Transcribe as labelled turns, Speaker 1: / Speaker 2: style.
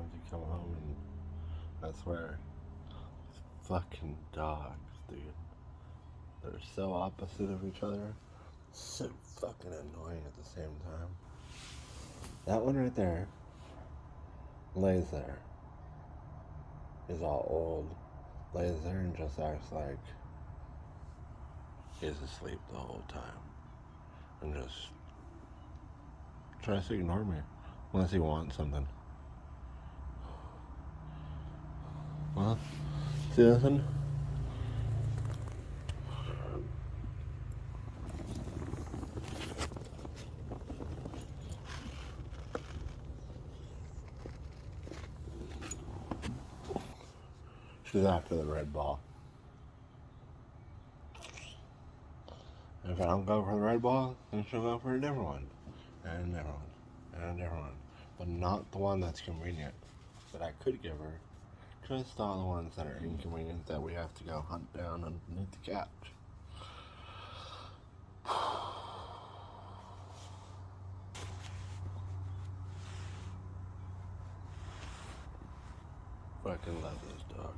Speaker 1: sometimes you come home and I swear, fucking dogs, dude. They're so opposite of each other. So fucking annoying at the same time. That one right there lays there. Is all old. Lays there and just acts like he's asleep the whole time. And just tries to ignore me. Unless he wants something. Well, see this one? She's after the red ball. If I don't go for the red ball, then she'll go for a different one. And a different one. And a different one. But not the one that's convenient. That I could give her. Just all the ones that are inconvenient that we have to go hunt down underneath the couch. Fucking love this dog.